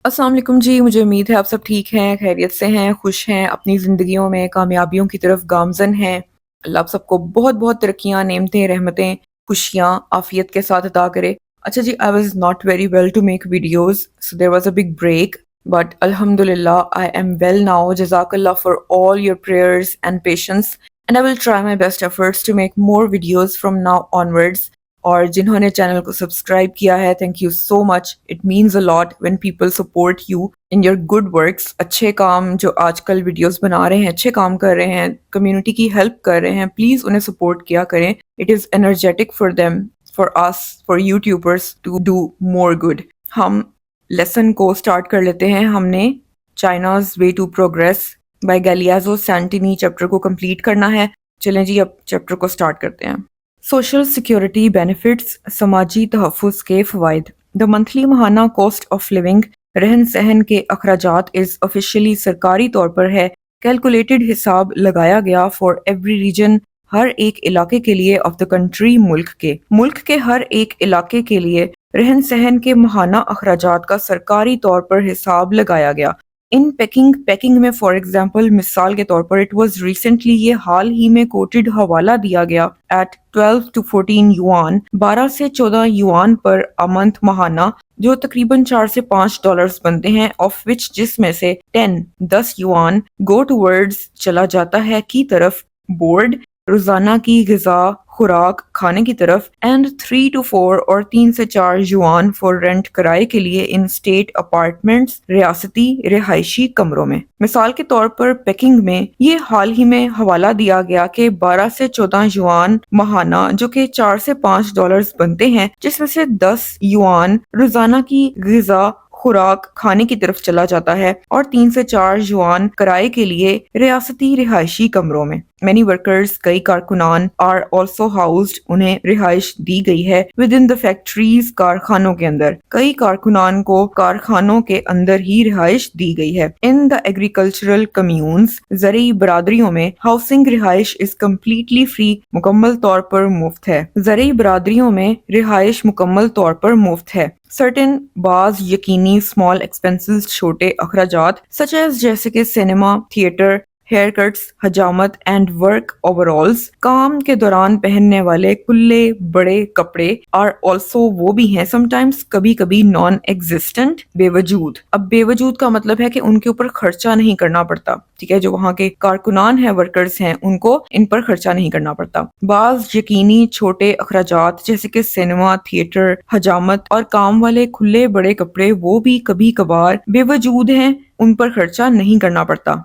السلام علیکم جی، مجھے امید ہے آپ سب ٹھیک ہیں، خیریت سے ہیں، خوش ہیں، اپنی زندگیوں میں کامیابیوں کی طرف گامزن ہیں۔ اللہ آپ سب کو بہت بہت ترقیاں، نعمتیں، رحمتیں، خوشیاں، عافیت کے ساتھ عطا کرے۔ اچھا جی، I was not very well to make videos, so there was a big break, but Alhamdulillah, I am well now. Jazakallah for all your prayers and patience, and I will try my best efforts to make more videos from now onwards. اور جنہوں نے channel کو subscribe کیا ہے، thank you so much. It means a lot when people support you in your good works. اچھے کام جو آج کل ویڈیوز بنا رہے ہیں، اچھے کام کر رہے ہیں، کمیونٹی کی ہیلپ کر رہے ہیں، پلیز انہیں سپورٹ کیا کریں. It is energetic for them, for us, for YouTubers to do more good. ہم لیسن کو اسٹارٹ کر لیتے ہیں. ہم نے China's way to progress by گیلیازو سینٹینی چیپٹر کو کمپلیٹ کرنا ہے. چلیں جی، اب چیپٹر کو اسٹارٹ کرتے ہیں. سوشل سیکیورٹی بینیفٹس، سماجی تحفظ کے فوائد. دا منتھلی ماہانہ کاسٹ آف لیونگ، رہن سہن کے اخراجات از آفیشیلی سرکاری طور پر ہے. کیلکولیٹڈ حساب لگایا گیا فار ایوری ریجن، ہر ایک علاقے کے لیے آف دا کنٹری، ملک کے ہر ایک علاقے کے لیے رہن سہن کے ماہانہ اخراجات کا سرکاری طور پر حساب لگایا گیا. ان پیکنگ میں فار ایگزامپل، مثال کے طور پر، اٹ واز ریسنٹلی، یہ حال ہی میں کوٹڈ حوالہ دیا گیا، ایٹ 12 to 14 یوان، 12 سے 14 یوان پر منتھ ماہانہ، جو تقریباً 4 سے 5 ڈالرز بنتے ہیں، آف وچ جس میں سے 10 یوان گو ٹوورڈز چلا جاتا ہے کی طرف، بورڈ روزانہ کی غذا خوراک کھانے کی طرف، اینڈ 3 to 4 اور 3 سے 4 یوان فور رینٹ کرائے کے لیے ان اسٹیٹ اپارٹمنٹس، ریاستی رہائشی کمروں میں. مثال کے طور پر پیکنگ میں یہ حال ہی میں حوالہ دیا گیا کہ 12 سے 14 یوان ماہانہ، جو کہ 4 سے 5 ڈالرز بنتے ہیں، جس میں سے 10 یوان روزانہ کی غذا خوراک کھانے کی طرف چلا جاتا ہے، اور 3 سے 4 یوان کرائے کے لیے ریاستی رہائشی کمروں میں. مینی ورکرز، کئی کارکنان، آر آلسو ہاؤسڈ، انہیں رہائش دی گئی ہے، ود ان دا فیکٹریز، کارخانوں کے اندر، کئی کارکنان کو کارخانوں کے اندر ہی رہائش دی گئی ہے. ان دا ایگریکلچرل کمیونز، زرعی برادریوں میں، ہاؤسنگ رہائش از کمپلیٹلی فری، مکمل طور پر مفت ہے. زرعی برادریوں میں رہائش مکمل طور پر مفت ہے. سرٹن، بعض یقینی اسمال ایکسپینسز، چھوٹے اخراجات، سچ ایز جیسے کہ سینما، تھیٹر، ہیئر کٹس، حجامت، اینڈ ورک اوورالز، کام کے دوران پہننے والے کھلے بڑے کپڑے، آر آلسو، وہ بھی ہیں، سم ٹائمز، کبھی کبھی، نان ایگزسٹنٹ، بے وجود. اب بے وجود کا مطلب ہے کہ ان کے اوپر خرچہ نہیں کرنا پڑتا، ٹھیک ہے، جو وہاں کے کارکنان ہیں، ورکرز ہیں، ان کو ان پر خرچہ نہیں کرنا پڑتا. بعض یقینی چھوٹے اخراجات جیسے کہ سینما، تھیٹر، حجامت اور کام والے کھلے بڑے کپڑے، وہ بھی کبھی کبھار بے وجود ہیں، ان پر خرچہ نہیں کرنا پڑتا.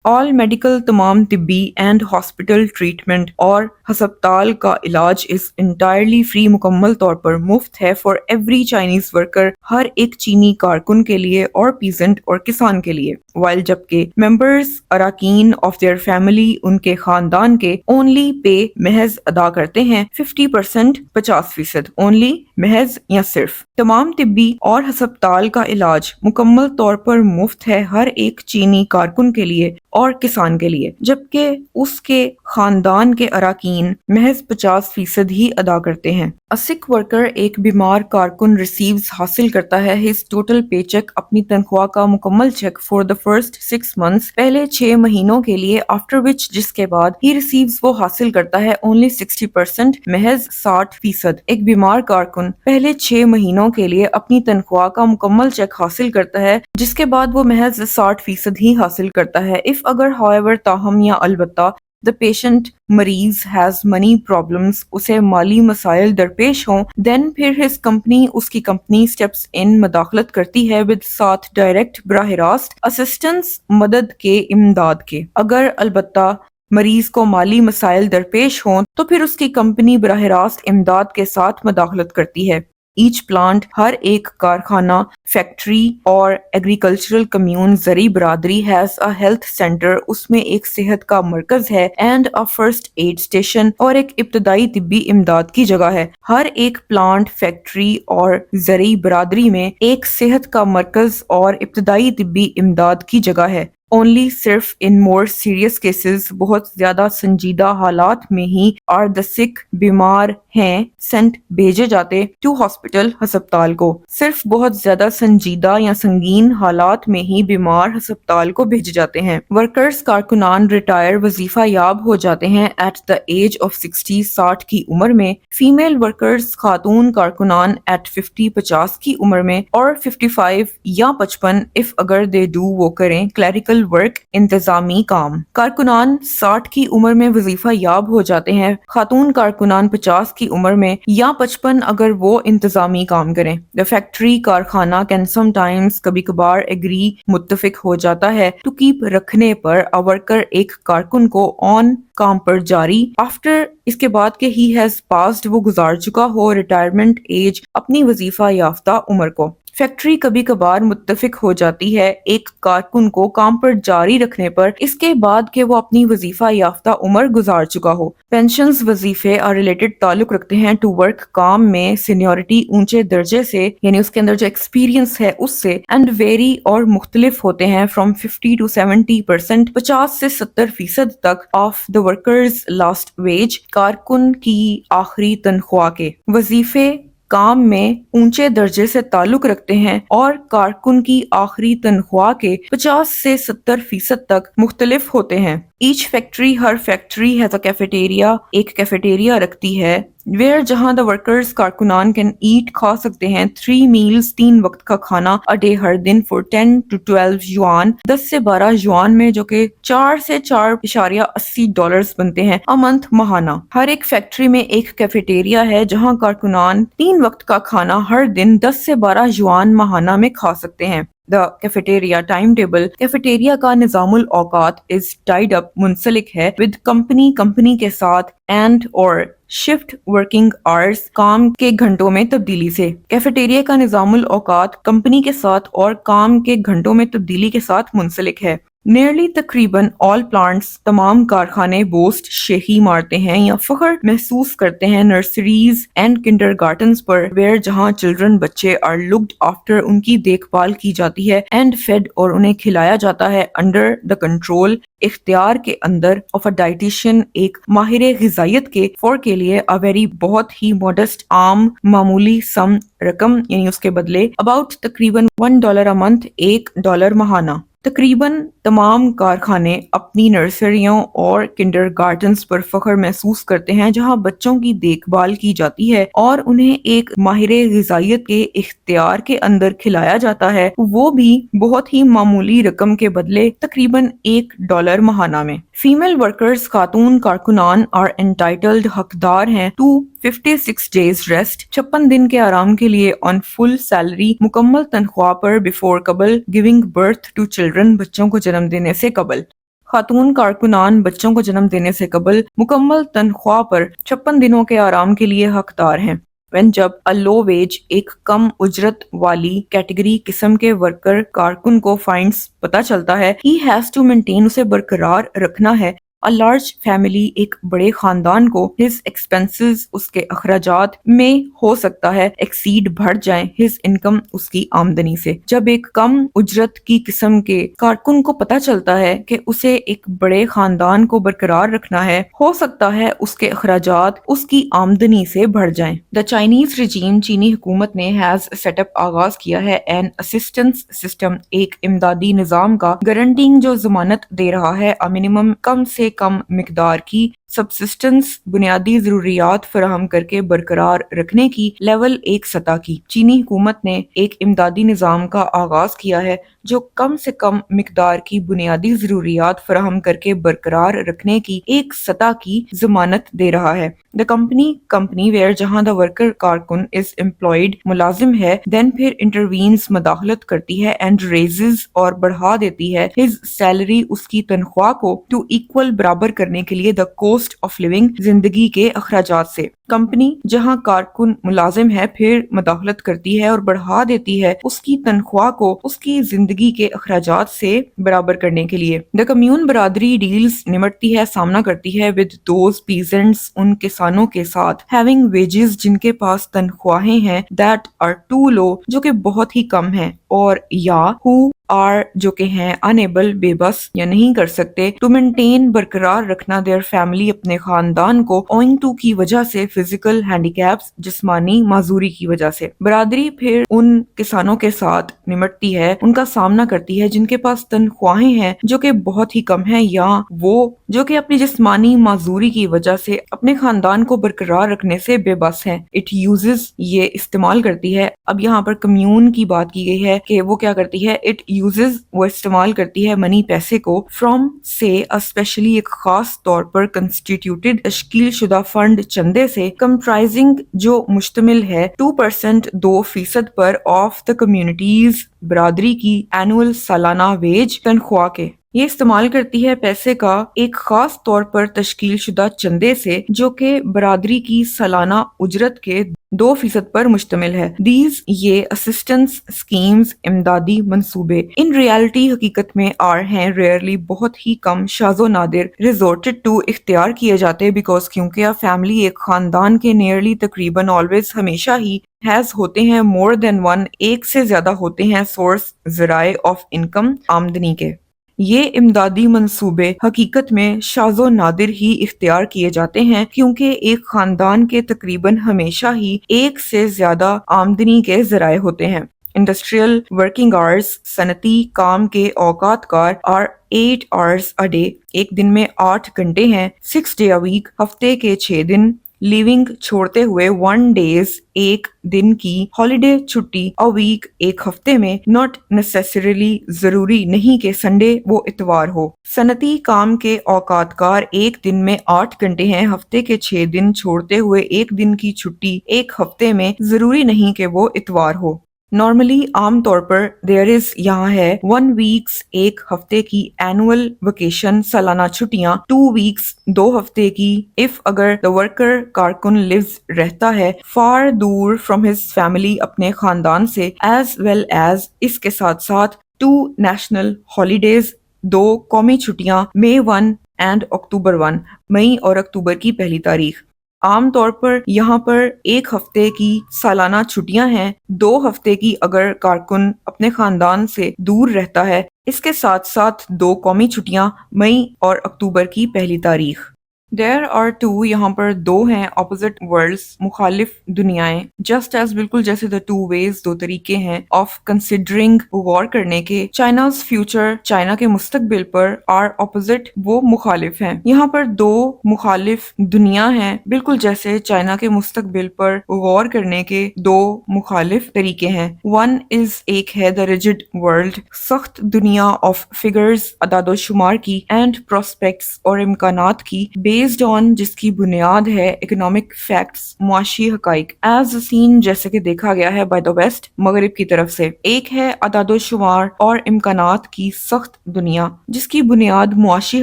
آل میڈیکل، تمام طبی، اینڈ ہاسپٹل ٹریٹمنٹ، اور ہسپتال کا علاج، از انٹائرلی فری، مکمل طور پر مفت ہے، فار ایوری چائنیز ورکر، ہر ایک چینی کارکن کے لیے، اور پیزنٹ، اور کسان کے لیے. وائل، جبکہ ممبرز، اراکین آف دیئر فیملی، ان کے خاندان کے، اونلی پے، محض ادا کرتے ہیں، 50%، 50%، اونلی، محض یا صرف. تمام طبی اور ہسپتال کا علاج مکمل طور پر مفت ہے، ہر ایک چینی کارکن کے لیے اور کسان کے لیے، جبکہ اس کے خاندان کے اراکین محض 50% ہی ادا کرتے ہیں. سک ورکر، ایک بیمار کارکن، ریسیوز، حاصل کرتا ہے، ہز ٹوٹل پے چیک، اپنی تنخواہ کا مکمل check, for the first 6 months، پہلے 6 مہینوں کے لیے، آفٹر وچ، جس کے بعد، ہی ریسیوز، وہ حاصل کرتا ہے، اونلی 60%، محض 60%. ایک بیمار کارکن پہلے 6 مہینوں کے لیے اپنی تنخواہ کا مکمل چیک حاصل کرتا ہے، جس کے بعد وہ محض 60% ہی حاصل کرتا ہے. اف اگر، however، تاہم یا البتہ، the patient، مریض، has money problems، اسے مالی مسائل درپیش ہوں، then پھر his company، اس کی کمپنی، steps in، مداخلت کرتی ہے، with، ساتھ، direct، براہ راست، assistance، مدد کے، امداد کے. اگر البتہ مریض کو مالی مسائل درپیش ہوں تو پھر اس کی کمپنی براہ راست امداد کے ساتھ مداخلت کرتی ہے. ایچ پلانٹ، ہر ایک کارخانہ، فیکٹری اور ایگریکلچرل کمیون، زرعی برادری، ہیز اے ہیلتھ سینٹر، اس میں ایک صحت کا مرکز ہے، and a first aid station, اور ایک ابتدائی طبی امداد کی جگہ ہے. ہر ایک پلانٹ، فیکٹری اور زرعی برادری میں ایک صحت کا مرکز اور ابتدائی طبی امداد کی جگہ ہے. اونلی صرف ان مور سیریس کیسز بہت زیادہ سنجیدہ حالات میں ہی آر دا سک بیمار ہیں سینٹ بھیجے جاتے ٹو ہاسپٹل ہسپتال کو. صرف بہت زیادہ سنجیدہ یا سنگین حالات میں ہی بیمار ہسپتال کو بھیجے جاتے ہیں. ورکرز کارکنان ریٹائر وظیفہ یاب ہو جاتے ہیں ایٹ دا ایج آف 60 60 کی عمر میں. فیمیل ورکرز خاتون کارکنان ایٹ 50 50 کی عمر میں اور 55 یا 55 اف اگر دے ڈو وہ کریں کلیریکل ورک انتظامی کام. کارکنان 60 کی عمر میں وظیفہ یاب ہو جاتے ہیں. خاتون کارکنان 50 کی عمر میں یا 55 اگر وہ انتظامی کام کریں. دا فیکٹری کارخانہ کین سم ٹائمز کبھی کبھار ایگری متفق ہو جاتا ہے ٹو کیپ رکھنے پر ورکر ایک کارکن کو آن کام پر جاری آفٹر اس کے بعد کہ ہی ہیز پاسڈ وہ گزار چکا ہو ریٹائرمنٹ ایج اپنی وظیفہ یافتہ عمر کو. فیکٹری کبھی کبھار متفق ہو جاتی ہے ایک کارکن کو کام پر جاری رکھنے پر اس کے بعد کہ وہ اپنی وظیفہ یافتہ عمر گزار چکا ہو. پینشنز وظیفے اور ریلیٹڈ تعلق رکھتے ہیں ٹو ورک کام میں سینیورٹی اونچے درجے سے یعنی اس کے اندر جو ایکسپیرینس ہے اس سے اینڈ ویری اور مختلف ہوتے ہیں فرام 50 to 70% 50 سے 70% تک of the workers last veg کارکن کی آخری تنخواہ کے. وظیفے کام میں اونچے درجے سے تعلق رکھتے ہیں اور کارکن کی آخری تنخواہ کے 50 سے 70% تک مختلف ہوتے ہیں. ایچ فیکٹری ہر فیکٹری ہیز اے کیفیٹیریا ایک کیفیٹیریا رکھتی ہے ویئر جہاں دا ورکرز کارکنان کین ایٹ کھا سکتے ہیں 3 meals 3 وقت کا کھانا اے ڈے ہر دن فور 10 to 12 یوان 10 سے 12 یوان میں جو کہ 4 سے 4.80 ڈالرز بنتے ہیں a month ماہانہ. ہر ایک فیکٹری میں ایک کیفیٹیریا ہے جہاں کارکنان 3 وقت کا کھانا ہر دن 10 سے 12 یوان ماہانہ میں کھا سکتے ہیں. The cafeteria time table cafeteria کا نظام الاوقات از ٹائڈ اپ منسلک ہے ود کمپنی کے ساتھ اینڈ اور شفٹ ورکنگ آورز کام کے گھنٹوں میں تبدیلی سے. کیفیٹیریا کا نظام الاوقات کمپنی کے ساتھ اور کام کے گھنٹوں میں تبدیلی کے ساتھ منسلک ہے. نیرلی تقریباً آل پلانٹس تمام کارخانے بوسٹ شہی مارتے ہیں یا فخر محسوس کرتے ہیں نرسریز اینڈ کنڈر گارٹنز پر ویئر جہاں چلڈرن بچے آر لکڈ آفٹر ان کی دیکھ بھال کی جاتی ہے اینڈ فیڈ اور انہیں کھلایا جاتا ہے انڈر دا کنٹرول اختیار کے اندر آف اے ڈائٹیشین ایک ماہر غذائیت کے فور کے لیے ا ویری بہت ہی موڈسٹ عام معمولی سم رقم یعنی اس کے بدلے اباؤٹ تقریباً $1 a month $1 ماہانہ. تقریباً تمام کارخانے اپنی نرسریوں اور کنڈر گارٹنز پر فخر محسوس کرتے ہیں جہاں بچوں کی دیکھ بھال کی جاتی ہے اور انہیں ایک ماہر غذائیت کے اختیار کے اندر کھلایا جاتا ہے وہ بھی بہت ہی معمولی رقم کے بدلے تقریباً $1 ماہانہ میں. فیمیل ورکرز خاتون کارکنان آر انٹائٹلڈ حقدار ہیں ٹو 56 days ریسٹ 56 دن کے آرام کے لیے آن فل سیلری مکمل تنخواہ پر بفور قبل گیونگ برتھ ٹو چلڈرن بچوں کو جنم دینے سے قبل. خاتون کارکنان بچوں کو جنم دینے سے قبل مکمل تنخواہ پر 56 دنوں کے آرام کے لیے حقدار ہیں. when جب لو ویج ایک کم اجرت والی کیٹیگری قسم کے ورکر کارکن کو فائنڈز پتہ چلتا ہے he has to maintain اسے برقرار رکھنا ہے a large family ایک بڑے خاندان کو his expenses اس کے اخراجات میں ہو سکتا ہے exceed بڑھ جائیں his income اس کی آمدنی سے. جب ایک کم اجرت کی قسم کے کارکن کو پتہ چلتا ہے کہ اسے ایک بڑے خاندان کو برقرار رکھنا ہے ہو سکتا ہے اس کے اخراجات اس کی آمدنی سے بڑھ جائیں. دا چائنیز رجیم چینی حکومت نے has set up آغاز کیا ہے an assistance system ایک امدادی نظام کا گارنٹنگ جو ضمانت دے رہا ہے a minimum کم سے کم مقدار کی سبسسٹنس بنیادی ضروریات فراہم کر کے برقرار رکھنے کی لیول ایک سطح کی. چینی حکومت نے ایک امدادی نظام کا آغاز کیا ہے جو کم سے کم مقدار کی بنیادی ضروریات فراہم کر کے برقرار رکھنے کی ایک سطح کی ضمانت دے رہا ہے. دا کمپنی ویئر جہاں دا ورکر کارکن از امپلائڈ ملازم ہے دین پھر انٹروینز مداخلت کرتی ہے اینڈ ریزز اور بڑھا دیتی ہے ہز سیلری اس کی تنخواہ کو ٹو ایکول برابر کرنے کے لیے دا کوسٹ آف لیونگ زندگی کے اخراجات سے. کمپنی جہاں کارکن ملازم ہے پھر مداخلت کرتی ہے اور بڑھا دیتی ہے اس کی تنخواہ کو اس کی زندگی کے اخراجات سے برابر کرنے کے لیے۔ دا کمیون برادری ڈیلز نمٹتی ہے، سامنا کرتی ہے with those peasants، ان کسانوں کے ساتھ having wages، جن کے پاس تنخواہیں ہیں that are too low، جو کہ بہت ہی کم ہیں، اور یا who آر جو کہ ہیں unable، بے بس یا نہیں کر سکتے to maintain، برقرار رکھنا their family، اپنے خاندان کو owing to کی وجہ سے physical handicaps، جسمانی معذوری کی وجہ سے۔ برادری پھر ان کسانوں کے ساتھ نمٹتی ہے، ان کا سامنا کرتی ہے جن کے پاس تنخواہیں ہیں جو کہ بہت ہی کم ہیں، یا وہ جو کہ اپنی جسمانی معذوری کی وجہ سے اپنے خاندان کو برقرار رکھنے سے بے بس ہیں۔ It uses، یہ استعمال کرتی ہے۔ اب یہاں پر کمیون کی بات کی گئی ہے کہ وہ کیا کرتی ہے، it uses، وہ استعمال کرتی ہے منی، پیسے کو from سے اسپیشلی، ایک خاص طور پر constituted، تشکیل شدہ فنڈ، چندے سے comprising، جو مشتمل ہے 2%، 2% پر of the communities، برادری کی annual، سالانہ ویج، تنخواہ کے۔ یہ استعمال کرتی ہے پیسے کا ایک خاص طور پر تشکیل شدہ چندے سے جو کہ برادری کی سالانہ اجرت کے 2% پر مشتمل ہے۔ دیز، یہ اسسٹنس اسکیمز، امدادی منصوبے، ان ریالٹی، حقیقت میں آر ہیں، ریئرلی، بہت ہی کم، شاذ و نادر، ریزورٹڈ ٹو، اختیار کیے جاتے، بیکاز، کیونکہ فیملی، ایک خاندان کے نیئرلی، تقریباً، آلویز، ہمیشہ ہی، ہیز، ہوتے ہیں، مور دین ون، ایک سے زیادہ ہوتے ہیں، سورس، ذرائع آف انکم، آمدنی کے۔ یہ امدادی منصوبے حقیقت میں شاذ و نادر ہی اختیار کیے جاتے ہیں کیونکہ ایک خاندان کے تقریباً ہمیشہ ہی ایک سے زیادہ آمدنی کے ذرائع ہوتے ہیں۔ انڈسٹریل ورکنگ آورز، صنعتی کام کے اوقات کار، are 8 hours a day، ایک دن میں 8 گھنٹے ہیں، 6 day a week، ہفتے کے 6 دن، لیونگ، چھوڑتے ہوئے، 1 days، ایک دن کی، ہالیڈے، چھٹی، a week، ایک ہفتے میں، not necessarily، ضروری نہیں کہ سنڈے، وہ اتوار ہو۔ صنعتی کام کے اوقات کار ایک دن میں 8 گھنٹے ہیں، ہفتے کے 6 دن، چھوڑتے ہوئے ایک دن کی چھٹی، ایک ہفتے میں، ضروری نہیں کہ وہ اتوار ہو۔ نارملی، عام طور پر، there is، یہاں ہے، 1 weeks، ایک ہفتے کی، annual vacation، سالانہ چھٹیاں، 2 weeks، 2 ہفتے کی، if، اگر، the worker، کارکن، lives، رہتا ہے، far، دور، from his family، اپنے خاندان سے، as well as، اس کے ساتھ ساتھ، 2 national holidays، 2 قومی چھٹیاں، May 1 and October 1، مئی اور اکتوبر کی پہلی تاریخ۔ عام طور پر یہاں پر ایک ہفتے کی سالانہ چھٹیاں ہیں، 2 ہفتے کی اگر کارکن اپنے خاندان سے دور رہتا ہے، اس کے ساتھ ساتھ 2 قومی چھٹیاں، مئی اور اکتوبر کی پہلی تاریخ۔ There are two، یہاں پر 2 ہیں، opposite worlds، مخالف دنیائیں، just as، بالکل جیسے، the two ways، 2 طریقے ہیں، of considering، غور کرنے کے، China's future، چائنا کے مستقبل پر، are opposite، وہ مخالف ہیں۔ یہاں پر 2 مخالف دنیا ہیں، بالکل جیسے چائنا کے مستقبل پر غور کرنے کے 2 مخالف طریقے ہیں۔ One is، ایک ہے، the rigid world، سخت دنیا، of figures، اعداد و شمار کی، and prospects، اور امکانات کی، based on، جس کی بنیاد ہے، economic facts، معاشی حقائق، as seen، جیسے کہ دیکھا گیا ہے، by the west، مغرب کی طرف سے۔ ایک ہے اعداد و شمار اور امکانات کی سخت دنیا جس کی بنیاد معاشی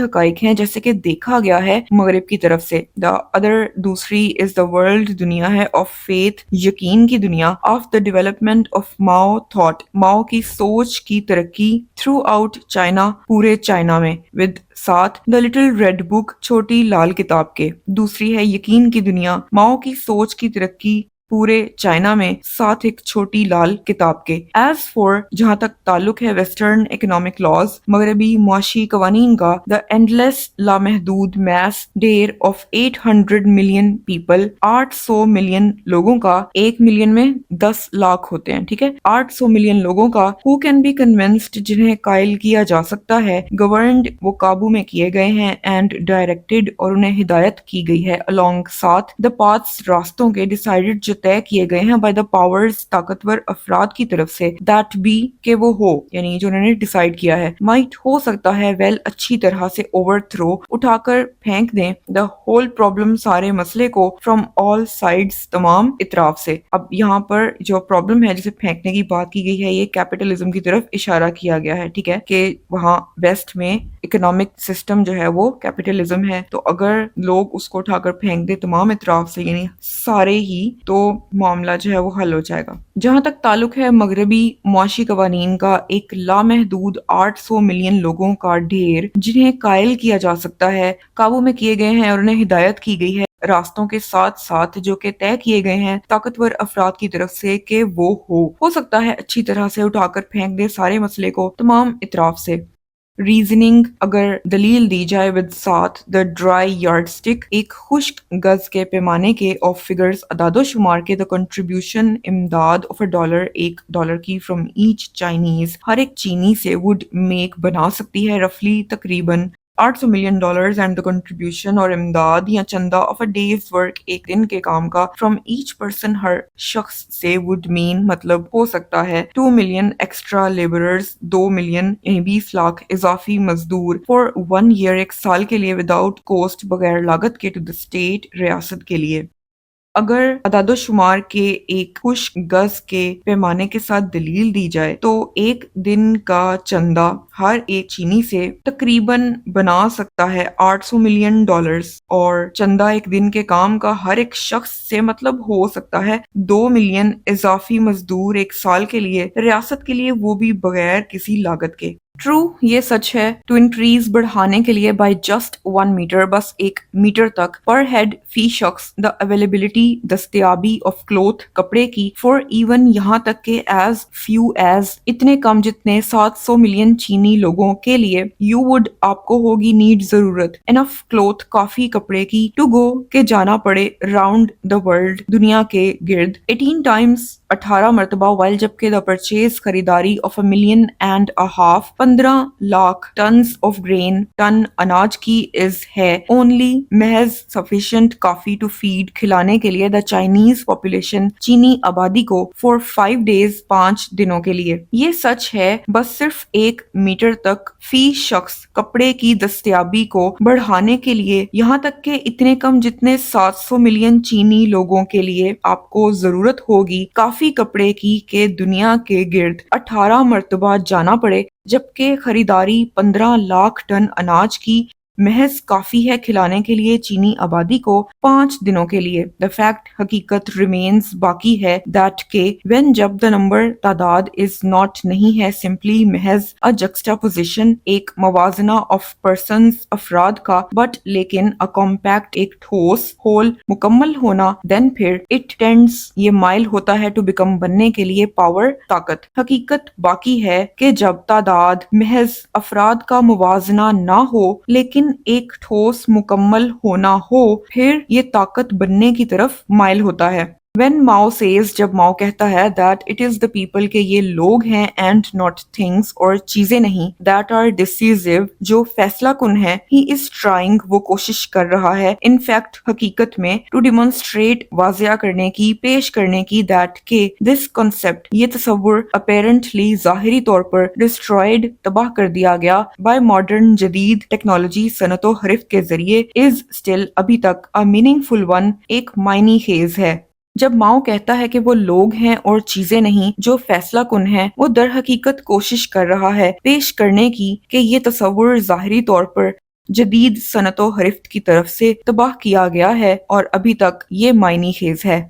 حقائق ہیں جیسے کہ دیکھا گیا ہے مغرب کی طرف سے۔ the other، دوسری، is the world، دنیا ہے، of faith، یقین کی دنیا، of the development of Mao thought، ماؤ کی سوچ کی ترقی، throughout China، پورے چائنا میں، with، ساتھ، the little red book، چھوٹی لال کتاب کے۔ دوسری ہے یقین کی دنیا، ماؤ کی سوچ کی ترقی، پورے چائنا میں، ساتھ ایک چھوٹی لال کتاب کے۔ ایز فور، جہاں تک تعلق ہے ویسٹرن اکنامک لاز، مغربی معاشی قوانین کا، دا اینڈلیس، لامحدود، میس، ڈیر آف 800 ملین پیپل، 800 ملین لوگوں کا، 1 ملین میں 10 لاکھ ہوتے ہیں، ٹھیک ہے، 800 ملین لوگوں کا، ہو کین بی کنونسڈ، جنہیں قائل کیا جا سکتا ہے، گورنڈ، وہ قابو میں کیے گئے ہیں، اینڈ ڈائریکٹڈ، اور انہیں ہدایت کی گئی ہے، along، ساتھ، دا پاتھس، راستوں کے، ڈیسائیڈڈ، جو طے کیے گئے ہیں، بائی دا پاورز، طاقتور افراد کی طرف سے، دیٹ بی، کہ وہ ہو، یعنی جو انہوں نے ڈیسائیڈ کیا ہے، مائٹ، ہو سکتا ہے، ویل، اچھی طرح سے، اوور تھرو، اٹھا کر پھینک دیں، دا ہول پرابلم، سارے مسئلے کو، فرام آل سائڈس، تمام اطراف سے۔ اب یہاں پر جو پرابلم ہے جسے پھینکنے کی بات کی گئی ہے، یہ کیپٹلزم کی طرف اشارہ کیا گیا ہے، ٹھیک ہے، کہ وہاں ویسٹ میں اکنامک سسٹم جو ہے وہ کیپٹلزم ہے، تو اگر لوگ اس کو اٹھا کر پھینک دے تمام اطراف سے، یعنی سارے ہی، تو معاملہ جو ہے وہ حل ہو جائے گا۔ جہاں تک تعلق ہے مغربی معاشی قوانین کا، ایک لامحدود 800 ملین لوگوں کا ڈھیر جنہیں قائل کیا جا سکتا ہے، قابو میں کیے گئے ہیں اور انہیں ہدایت کی گئی ہے راستوں کے ساتھ ساتھ جو کہ طے کیے گئے ہیں طاقتور افراد کی طرف سے کہ وہ ہو سکتا ہے اچھی طرح سے اٹھا کر پھینک دے سارے مسئلے کو تمام اطراف سے۔ ریزننگ اگر دلیل دی جائے ود ساتھ دا ڈرائی یارڈ سٹک، ایک خشک گز کے پیمانے کے آف فگرز اعداد و شمار کے، دا کنٹریبیوشن امداد آف $1، $1 کی فرام ایچ چائنیز، ہر ایک چینی سے وڈ میک بنا سکتی ہے رفلی تقریباً $800 ملین، اینڈ دا کنٹریبیوشن اور امداد یا چندہ آف اے ڈیز ورک، ایک دن کے کام کا، فرام ایچ پرسن ہر شخص سے وڈ مین مطلب ہو سکتا ہے 2 ملین ایکسٹرا لیبررز، 2 ملین یعنی 20 لاکھ اضافی مزدور، فور 1 ایئر، ایک سال کے لیے، وداؤٹ کوسٹ بغیر لاگت کے، ٹو دا اسٹیٹ ریاست کے لیے۔ اگر اعداد و شمار کے ایک خشک گز کے پیمانے کے ساتھ دلیل دی جائے تو ایک دن کا چندہ ہر ایک چینی سے تقریباً بنا سکتا ہے $800 ملین، اور چندہ ایک دن کے کام کا ہر ایک شخص سے مطلب ہو سکتا ہے 2 ملین اضافی مزدور ایک سال کے لیے، ریاست کے لیے، وہ بھی بغیر کسی لاگت کے۔ ٹرو، یہ سچ ہے۔ ٹو انکریز، بڑھانے کے لیے، بائی جسٹ 1 میٹر، بس 1 میٹر تک، پر ہیڈ، فی شخص، دا اویلیبلٹی، دستیابی، آف کلوتھ، کپڑے کی، فور ایون، یہاں تک کہ، ایز فیو ایز، اتنے کم جتنے 700 ملین چینی لوگوں کے لیے، یو وڈ، آپ کو ہوگی، نیڈ، ضرورت، انف کلوتھ، کافی کپڑے کی، ٹو گو، کہ جانا پڑے، راؤنڈ دا ورلڈ، دنیا کے گرد، 18 ٹائمز، 18 مرتبہ، وائل جبکہ دا پرچیز، خریداری، of a million and a half, 15 lakh tons of grain, ton اناج کی، از ہے، اونلی، محض، سفیشینٹ، کافی، ٹو فیڈ، کھلانے کے لیے، دا چائنیز پاپولیشن، چینی آبادی کو، فور 5 ڈیز، 5 دنوں کے لیے۔ یہ سچ ہے، بس صرف 1 میٹر تک فی شخص کپڑے کی دستیابی کو بڑھانے کے لیے، یہاں تک کہ اتنے کم جتنے 700 ملین چینی لوگوں کے لیے آپ کو ضرورت ہوگی کافی کپڑے کی کہ دنیا کے گرد 18 مرتبہ جانا پڑے، جبکہ خریداری 15 لاکھ ٹن اناج کی محض کافی ہے کھلانے کے لیے چینی آبادی کو 5 دنوں کے لیے۔ دا فیکٹ، حقیقت، ریمینز، باقی ہے، دیٹ کہ وین، جب، دا نمبر، تعداد، از ناٹ، نہیں ہے، سمپلی، محض، ا جکسٹاپوزیشن، ایک موازنہ، آف پرسنز، افراد کا، بٹ لیکن، ا کمپیکٹ، ایک ٹھوس، ہول، مکمل ہونا، دین پھر، اٹ ٹینڈز، یہ مائل ہوتا ہے، ٹو بیکم، بننے کے لیے، پاور، طاقت۔ حقیقت، باقی ہے کہ جب تعداد، محض، افراد کا موازنہ نہ ہو لیکن ایک ٹھوس مکمل ہونا ہو، پھر یہ طاقت بننے کی طرف مائل ہوتا ہے۔ When Mao says، جب ماؤ کہتا ہے، that it is the people، کہ یہ لوگ ہیں، and not things، اور چیزیں نہیں، that are decisive، جو فیصلہ کن ہے، he is trying، وہ کوشش کر رہا ہے، in fact، حقیقت میں، to demonstrate، واضح کرنے کی، پیش کرنے کی، that کہ this concept، یہ تصور، apparently، ظاہری طور پر، destroyed، تباہ کر دیا گیا، by modern، جدید، ٹیکنالوجی، صنعت و حرف کے ذریعے، is still، ابھی تک، a meaningful one، ایک معنی خیز ہے۔ جب ماؤ کہتا ہے کہ وہ لوگ ہیں اور چیزیں نہیں جو فیصلہ کن ہیں، وہ در حقیقت کوشش کر رہا ہے پیش کرنے کی کہ یہ تصور ظاہری طور پر جدید صنعت و حرفت کی طرف سے تباہ کیا گیا ہے اور ابھی تک یہ معنی خیز ہے۔